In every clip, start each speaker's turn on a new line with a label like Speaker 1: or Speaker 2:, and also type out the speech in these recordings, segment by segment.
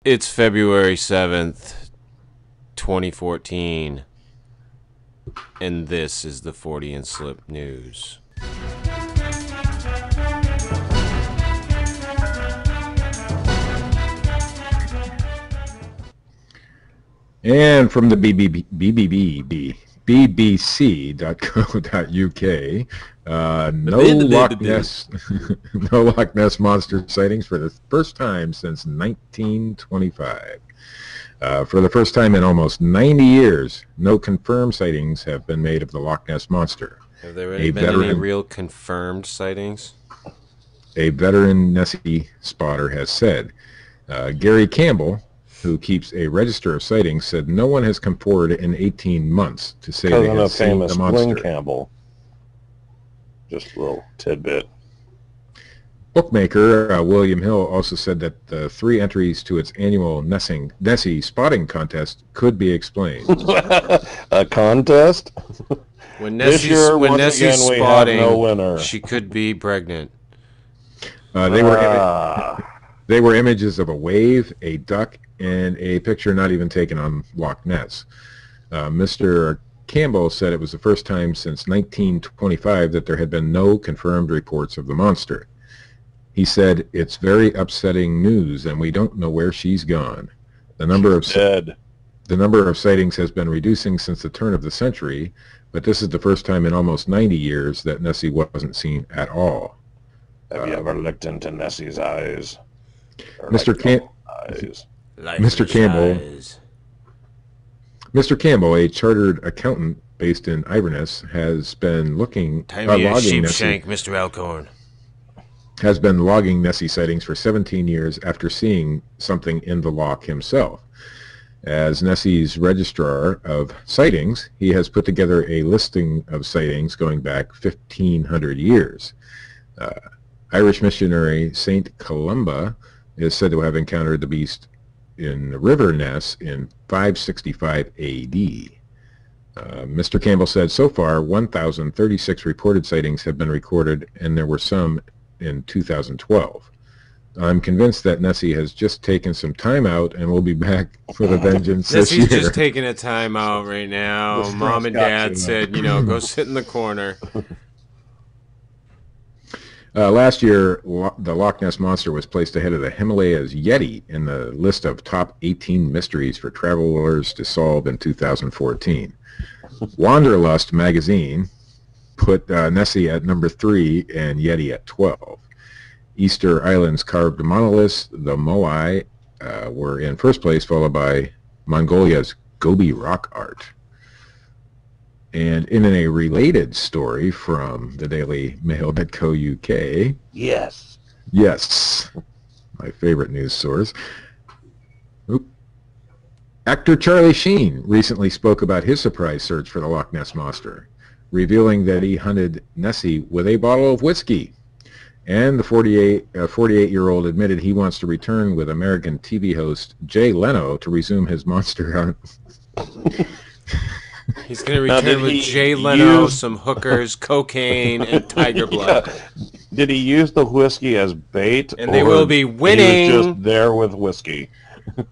Speaker 1: It's February 7th, 2014, and this is the Fortean Slip News.
Speaker 2: And from the BBC.co.uk, no Loch Ness Monster sightings for the first time since 1925. For the first time in almost 90 years, no confirmed sightings have been made of the Loch Ness Monster.
Speaker 1: Have there been any real confirmed sightings?
Speaker 2: A veteran Nessie spotter has said. Gary Campbell, who keeps a register of sightings, said no one has come forward in 18 months to say they have seen the monster.
Speaker 3: Campbell. Just a little tidbit.
Speaker 2: Bookmaker William Hill also said that the 3 entries to its annual Nessie spotting contest could be explained.
Speaker 3: A contest?
Speaker 1: When Nessie's spotting, no winner. She could be pregnant.
Speaker 2: They were images of a wave, a duck, and a picture not even taken on Loch Ness. Mr. Campbell said it was the first time since 1925 that there had been no confirmed reports of the monster. He said, "It's very upsetting news, and we don't know where she's gone. The number of sightings has been reducing since the turn of the century, but this is the first time in almost 90 years that Nessie wasn't seen at all."
Speaker 3: Have you ever looked into Nessie's eyes?
Speaker 2: Mr. Campbell, a chartered accountant based in Inverness, has been logging
Speaker 1: Mr. Alcorn.
Speaker 2: Has been logging Nessie sightings for 17 years after seeing something in the loch himself. As Nessie's registrar of sightings, he has put together a listing of sightings going back 1,500 years. Irish missionary Saint Columba is said to have encountered the beast in River Ness in 565 A.D. Mr. Campbell said so far 1,036 reported sightings have been recorded, and there were some in 2012. I'm convinced that Nessie has just taken some time out and will be back with a vengeance this year.
Speaker 1: Nessie's just taking a time out right now. Mom and Dad said, go sit in the corner.
Speaker 2: Last year, the Loch Ness Monster was placed ahead of the Himalayas Yeti in the list of top 18 mysteries for travelers to solve in 2014. Wanderlust magazine put Nessie at number 3 and Yeti at 12. Easter Island's carved monoliths, the Moai, were in first place, followed by Mongolia's Gobi rock art. And in a related story from the Daily Mail.co.uk. Yes, my favorite news source. Actor Charlie Sheen recently spoke about his surprise search for the Loch Ness Monster, revealing that he hunted Nessie with a bottle of whiskey. And the 48-year-old admitted he wants to return with American TV host Jay Leno to resume his monster hunt.
Speaker 1: He's going to return with Jay Leno, some hookers, cocaine, and tiger blood.
Speaker 3: Yeah. Did he use the whiskey as bait?
Speaker 1: And they will be winning.
Speaker 3: He was just there with whiskey.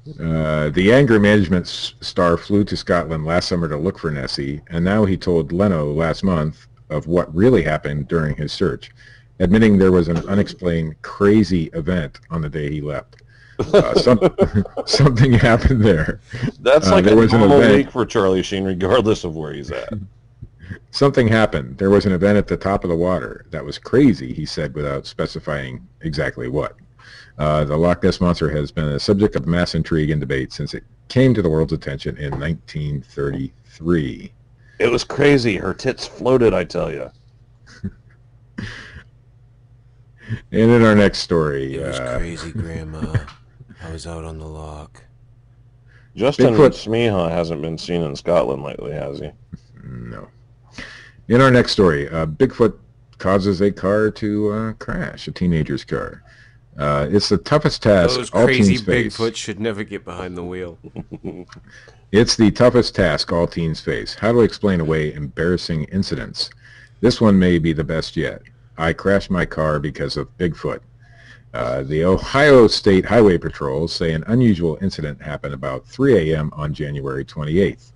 Speaker 2: The anger management star flew to Scotland last summer to look for Nessie, and now he told Leno last month of what really happened during his search, admitting there was an unexplained crazy event on the day he left. Something happened there.
Speaker 3: That's like a normal week for Charlie Sheen, regardless of where he's at.
Speaker 2: Something happened. There was an event at the top of the water that was crazy, he said, without specifying exactly what. The Loch Ness Monster has been a subject of mass intrigue and debate since it came to the world's attention in 1933.
Speaker 3: It was crazy. Her tits floated, I tell you.
Speaker 2: And in our next story...
Speaker 1: It was crazy, Grandma. I was out on the loch.
Speaker 3: Justin Smeeha hasn't been seen in Scotland lately, has he?
Speaker 2: No. In our next story, Bigfoot causes a car to crash, a teenager's car. It's the toughest task
Speaker 1: Those
Speaker 2: all
Speaker 1: crazy
Speaker 2: teens face.
Speaker 1: Bigfoot should never get behind the wheel.
Speaker 2: It's the toughest task all teens face. How to explain away embarrassing incidents. This one may be the best yet. I crashed my car because of Bigfoot. The Ohio State Highway Patrol say an unusual incident happened about 3 a.m. on January 28th.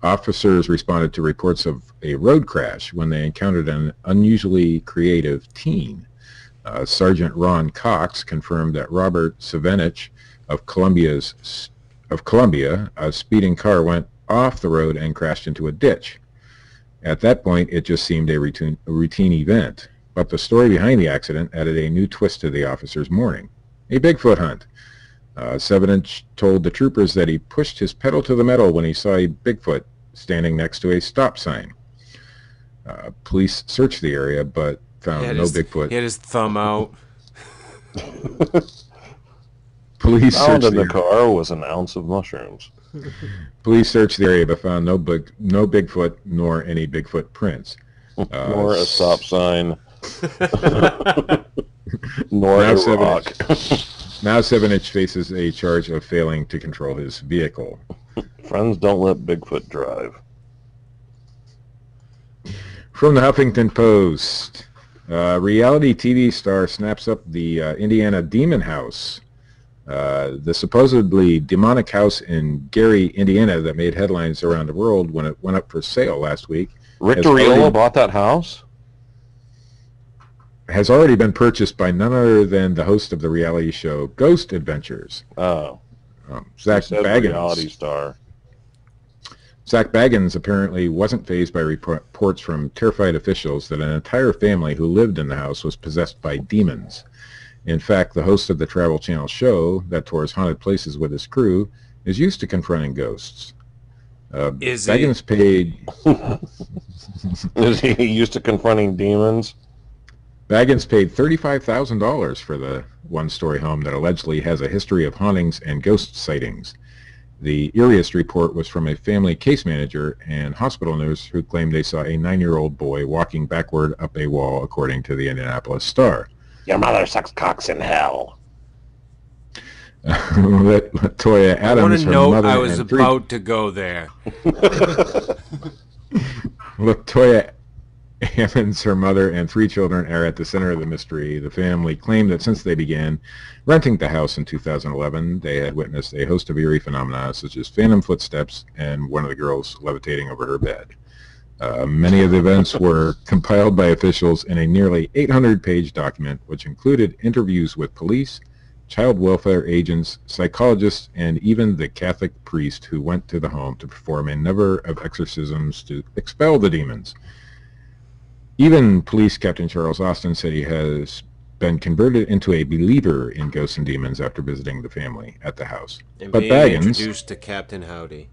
Speaker 2: Officers responded to reports of a road crash when they encountered an unusually creative teen. Sergeant Ron Cox confirmed that Robert Savanich of Columbia, a speeding car went off the road and crashed into a ditch. At that point, it just seemed a routine event. But the story behind the accident added a new twist to the officer's morning. A Bigfoot hunt. Savanich told the troopers that he pushed his pedal to the metal when he saw a Bigfoot standing next to a stop sign. Police searched the area, but found no Bigfoot.
Speaker 1: He had his thumb out.
Speaker 2: Police
Speaker 3: found
Speaker 2: searched
Speaker 3: in the car was an ounce of mushrooms.
Speaker 2: Police searched the area, but found no Bigfoot nor any Bigfoot prints.
Speaker 3: Nor a stop sign. Nor a rock.
Speaker 2: Now Savanich faces a charge of failing to control his vehicle.
Speaker 3: Friends don't let Bigfoot drive.
Speaker 2: From the Huffington Post, reality TV star snaps up the Indiana Demon House. The supposedly demonic house in Gary, Indiana that made headlines around the world when it went up for sale last week.
Speaker 3: Rictor bought that house?
Speaker 2: Has already been purchased by none other than the host of the reality show Ghost Adventures.
Speaker 3: Oh.
Speaker 2: Zach Baggins.
Speaker 3: Reality star.
Speaker 2: Zach Baggins apparently wasn't fazed by reports from terrified officials that an entire family who lived in the house was possessed by demons. In fact, the host of the Travel Channel show that tours haunted places with his crew is used to confronting ghosts.
Speaker 1: Is
Speaker 2: Baggins paid...
Speaker 3: Is he used to confronting demons?
Speaker 2: Baggins paid $35,000 for the one-story home that allegedly has a history of hauntings and ghost sightings. The eeriest report was from a family case manager and hospital nurse who claimed they saw a 9-year-old boy walking backward up a wall, according to the Indianapolis Star.
Speaker 3: Your mother sucks cocks in hell.
Speaker 2: Latoya Adams,
Speaker 1: I want to note I was about to go there.
Speaker 2: Latoya Ammons, her mother, and 3 children are at the center of the mystery. The family claimed that since they began renting the house in 2011, they had witnessed a host of eerie phenomena, such as phantom footsteps and one of the girls levitating over her bed. Many of the events were compiled by officials in a nearly 800-page document, which included interviews with police, child welfare agents, psychologists, and even the Catholic priest who went to the home to perform a number of exorcisms to expel the demons. Even police Captain Charles Austin said he has been converted into a believer in ghosts and demons after visiting the family at the house.
Speaker 1: And
Speaker 2: but
Speaker 1: being
Speaker 2: Baggins,
Speaker 1: introduced to Captain Howdy.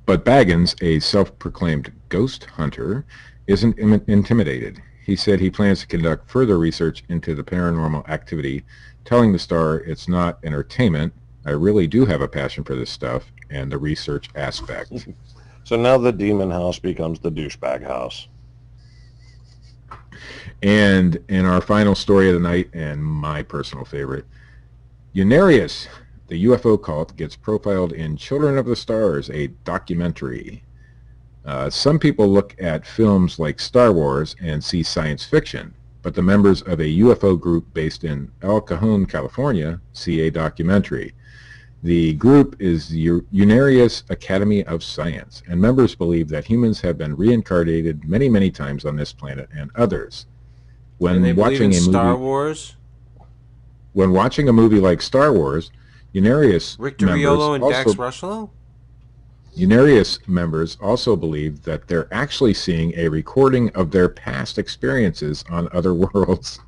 Speaker 2: But Baggins, a self-proclaimed ghost hunter, isn't intimidated. He said he plans to conduct further research into the paranormal activity, telling the Star, "It's not entertainment. I really do have a passion for this stuff and the research aspect."
Speaker 3: So now the demon house becomes the douchebag house.
Speaker 2: And in our final story of the night, and my personal favorite, Unarius, the UFO cult, gets profiled in Children of the Stars, a documentary. Some people look at films like Star Wars and see science fiction, but the members of a UFO group based in El Cajon, California, see a documentary. The group is the Unarius Academy of Science, and members believe that humans have been reincarnated many, many times on this planet and others. When
Speaker 1: And they believe
Speaker 2: watching
Speaker 1: in
Speaker 2: a
Speaker 1: Star
Speaker 2: movie,
Speaker 1: Wars?
Speaker 2: when watching a movie like Star Wars, Unarius
Speaker 1: Rictor and Dax Russell?
Speaker 2: Unarius members also believe that they're actually seeing a recording of their past experiences on other worlds.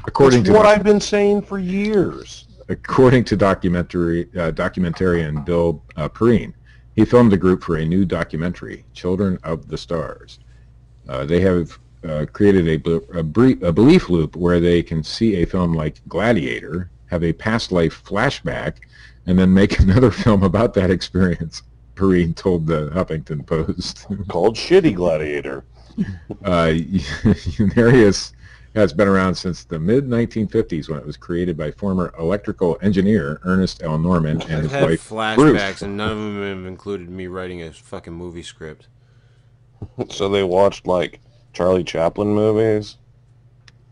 Speaker 3: That's what I've been saying for years.
Speaker 2: According to documentarian Bill Perrine, he filmed the group for a new documentary, Children of the Stars. They have created a belief loop where they can see a film like Gladiator, have a past life flashback, and then make another film about that experience, Perrine told the Huffington Post.
Speaker 3: Called Shitty Gladiator.
Speaker 2: Unarius has been around since the mid-1950s when it was created by former electrical engineer Ernest L. Norman and his wife
Speaker 1: flashbacks,
Speaker 2: Bruce.
Speaker 1: and none of them have included me writing a fucking movie script.
Speaker 3: So they watched, like, Charlie Chaplin movies?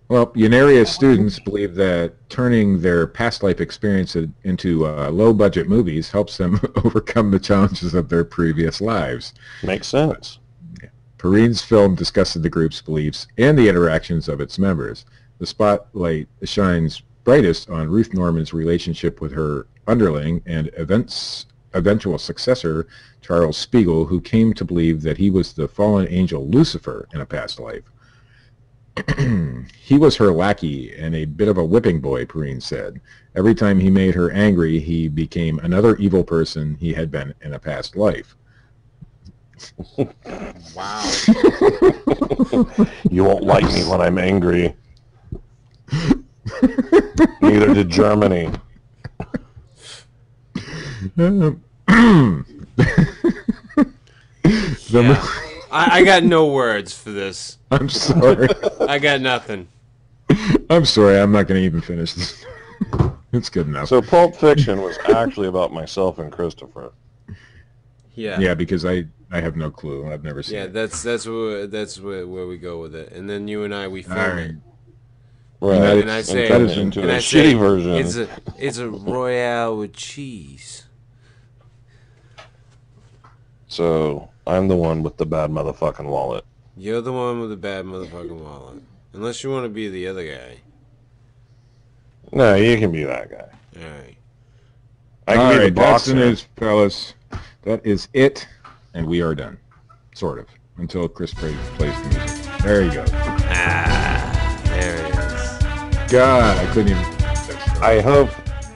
Speaker 2: Well, Unarius students believe that turning their past life experience into low-budget movies helps them overcome the challenges of their previous lives.
Speaker 3: Makes sense.
Speaker 2: Perrine's film discusses the group's beliefs and the interactions of its members. The spotlight shines brightest on Ruth Norman's relationship with her underling and eventual successor, Charles Spiegel, who came to believe that he was the fallen angel Lucifer in a past life. He was her lackey and a bit of a whipping boy, Perrine said. Every time he made her angry, he became another evil person he had been in a past life.
Speaker 1: Wow.
Speaker 3: You won't like me when I'm angry. Neither did Germany.
Speaker 1: Yeah. I got no words for this.
Speaker 2: I'm sorry.
Speaker 1: I got nothing.
Speaker 2: I'm sorry. I'm not going to even finish this. It's good enough.
Speaker 3: So Pulp Fiction was actually about myself and Christopher.
Speaker 1: Yeah.
Speaker 2: Yeah, because I have no clue. I've never seen it.
Speaker 1: That's where we go with it. And then you and I, we film
Speaker 2: right.
Speaker 1: it.
Speaker 3: Right.
Speaker 1: And I say,
Speaker 3: cut it into a shitty version.
Speaker 1: It's a Royale with cheese.
Speaker 3: So I'm the one with the bad motherfucking wallet.
Speaker 1: You're the one with the bad motherfucking wallet. Unless you want to be the other guy.
Speaker 3: No, you can be that guy.
Speaker 1: Alright.
Speaker 3: I can be the
Speaker 2: that's the
Speaker 3: boxer.
Speaker 2: news, fellas. That is it, and we are done. Sort of. Until Chris plays the music. There you go.
Speaker 1: There it is.
Speaker 2: God, I couldn't even...
Speaker 3: I hope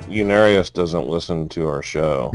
Speaker 3: Unarius doesn't listen to our show.